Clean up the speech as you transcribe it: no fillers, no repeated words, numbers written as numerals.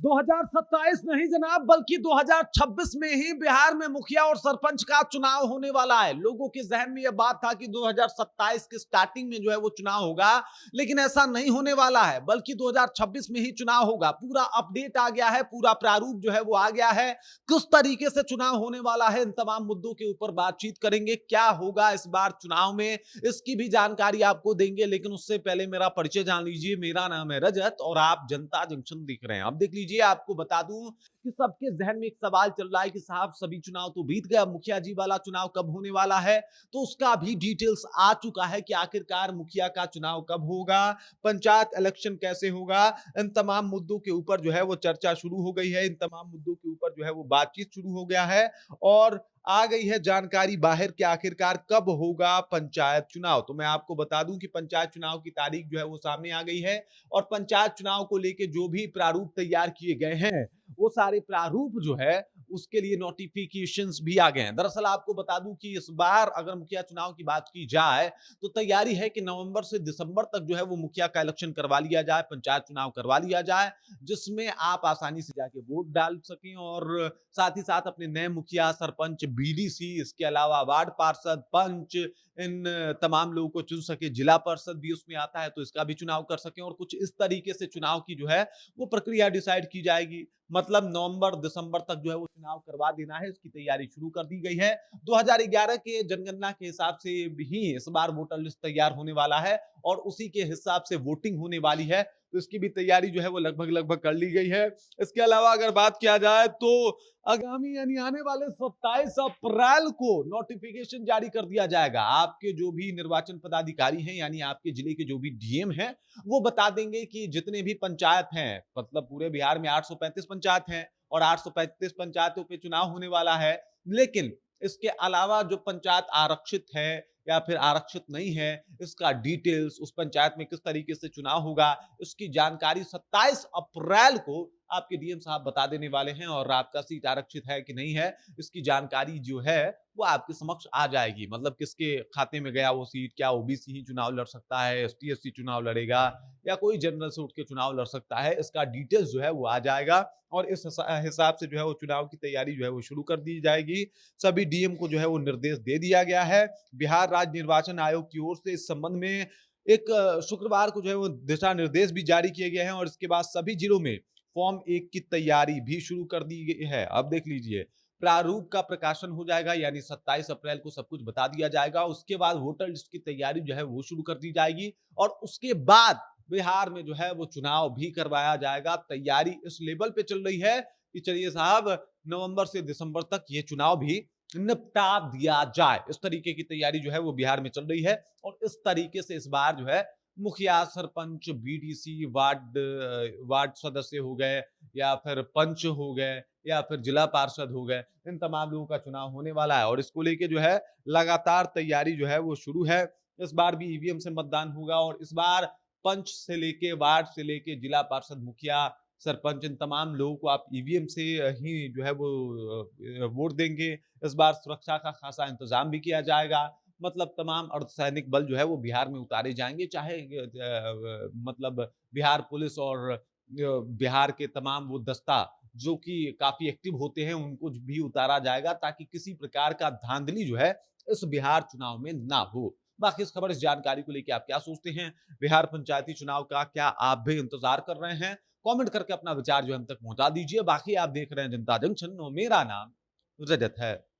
2027 नहीं जनाब, बल्कि 2026 में ही बिहार में मुखिया और सरपंच का चुनाव होने वाला है। लोगों के जहन में यह बात था कि 2027 के स्टार्टिंग में जो है वो चुनाव होगा, लेकिन ऐसा नहीं होने वाला है, बल्कि 2026 में ही चुनाव होगा। पूरा अपडेट आ गया है, पूरा प्रारूप जो है वो आ गया है। किस तरीके से चुनाव होने वाला है, इन तमाम मुद्दों के ऊपर बातचीत करेंगे। क्या होगा इस बार चुनाव में, इसकी भी जानकारी आपको देंगे। लेकिन उससे पहले मेरा परिचय जान लीजिए। मेरा नाम है रजत और आप जनता जंक्शन देख रहे हैं। अब देख लीजिए, आपको बता दूं कि सबके जहन में एक सवाल चल रहा है कि साहब सभी चुनाव तो बीत गए, मुखिया जी वाला चुनाव कब होने वाला है। तो उसका भी डिटेल्स आ चुका है कि आखिरकार मुखिया का चुनाव कब होगा, पंचायत इलेक्शन कैसे होगा। इन तमाम मुद्दों के ऊपर जो है वो चर्चा शुरू हो गई है, इन तमाम मुद्दों के ऊपर जो है वो बातचीत शुरू हो गया है और आ गई है जानकारी बाहर कि आखिरकार कब होगा पंचायत चुनाव। तो मैं आपको बता दूं कि पंचायत चुनाव की तारीख जो है वो सामने आ गई है और पंचायत चुनाव को लेके जो भी प्रारूप तैयार किए गए हैं, वो सारे प्रारूप जो है उसके लिए नोटिफिकेशंस भी आ गए हैं। दरअसल आपको बता दूं कि इस बार अगर मुखिया चुनाव की बात की जाए तो तैयारी है कि नवंबर से दिसंबर तक जो है वो मुखिया का इलेक्शन करवा लिया जाए, पंचायत चुनाव करवा लिया जाए, जिसमें आप आसानी से जाके वोट डाल सकें और साथ ही साथ अपने नए मुखिया, सरपंच, बीडीसी, इसके अलावा वार्ड पार्षद, पंच, इन तमाम लोगों को चुन सके। जिला परिषद भी उसमें आता है तो इसका भी चुनाव कर सकें और कुछ इस तरीके से चुनाव की जो है वो प्रक्रिया डिसाइड की जाएगी। मतलब नवंबर दिसंबर तक जो है वो चुनाव करवा देना है, इसकी तैयारी शुरू कर दी गई है। 2011 के जनगणना के हिसाब से भी इस बार वोटर लिस्ट तैयार होने वाला है और उसी के हिसाब से वोटिंग होने वाली है, तो इसकी भी तैयारी जो है वो लगभग कर ली गई है। इसके अलावा अगर बात किया जाए तो आगामी यानी आने वाले 27 अप्रैल को नोटिफिकेशन जारी कर दिया जाएगा। आपके जो भी निर्वाचन पदाधिकारी हैं, यानी आपके जिले के जो भी डीएम हैं, वो बता देंगे कि जितने भी पंचायत हैं, मतलब पूरे बिहार में 835 पंचायत हैं और 835 पंचायतों पे चुनाव होने वाला है। लेकिन इसके अलावा जो पंचायत आरक्षित है या फिर आरक्षित नहीं है, इसका डिटेल्स, उस पंचायत में किस तरीके से चुनाव होगा, इसकी जानकारी 27 अप्रैल को आपके डीएम साहब बता देने वाले हैं और आपका सीट आरक्षित है कि नहीं है, इसकी जानकारी जो है वो आपके समक्ष आ जाएगी। मतलब किसके खाते में गया वो सीट, क्या ओबीसी ही चुनाव लड़ सकता है, एसटी एससी चुनाव लड़ेगा या कोई जनरल से उठ के चुनाव लड़ सकता है, इसका डिटेल्स जो है वो आ जाएगा और इस हिसाब से जो है वो चुनाव की तैयारी जो है वो शुरू कर दी जाएगी। सभी डीएम को जो है वो निर्देश दे दिया गया है। बिहार राज्य निर्वाचन आयोग की ओर से इस संबंध में एक शुक्रवार को जो है वो दिशा निर्देश भी जारी किए गए हैं और इसके बाद सभी जिलों में फॉर्म 1 की तैयारी भी शुरू कर दी गई है। अब देख लीजिए, प्रारूप का प्रकाशन हो जाएगा, यानी 27 अप्रैल को सब कुछ बता दिया जाएगा। उसके बाद वोटर लिस्ट की तैयारी जो है वो शुरू कर दी जाएगी और उसके बाद बिहार में जो है वो चुनाव भी करवाया जाएगा। तैयारी इस लेवल पे चल रही है कि चलिए साहब, नवंबर से दिसंबर तक ये चुनाव भी निपटा दिया जाए। इस तरीके की तैयारी जो है वो बिहार में चल रही है और इस तरीके से इस बार जो है मुखिया, सरपंच, बीडीसी, वार्ड सदस्य हो गए या फिर पंच हो गए या फिर जिला पार्षद हो गए, इन तमाम लोगों का चुनाव होने वाला है और इसको लेके जो है लगातार तैयारी जो है वो शुरू है। इस बार भी ईवीएम से मतदान होगा और इस बार पंच से लेके, वार्ड से लेके, जिला पार्षद, मुखिया, सरपंच, इन तमाम लोगों को आप ईवीएम से ही जो है वो वोट देंगे। इस बार सुरक्षा का खासा इंतजाम भी किया जाएगा। मतलब तमाम अर्धसैनिक बल जो है वो बिहार में उतारे जाएंगे, चाहे मतलब बिहार पुलिस और बिहार के तमाम वो दस्ता जो कि काफी एक्टिव होते हैं, उनको भी उतारा जाएगा ताकि किसी प्रकार का धांधली जो है इस बिहार चुनाव में ना हो। बाकी इस खबर, इस जानकारी को लेकर आप क्या सोचते हैं? बिहार पंचायती चुनाव का क्या आप भी इंतजार कर रहे हैं? कमेंट करके अपना विचार जो हम तक पहुंचा दीजिए। बाकी आप देख रहे हैं जनता जंक्शन और मेरा नाम रजत है।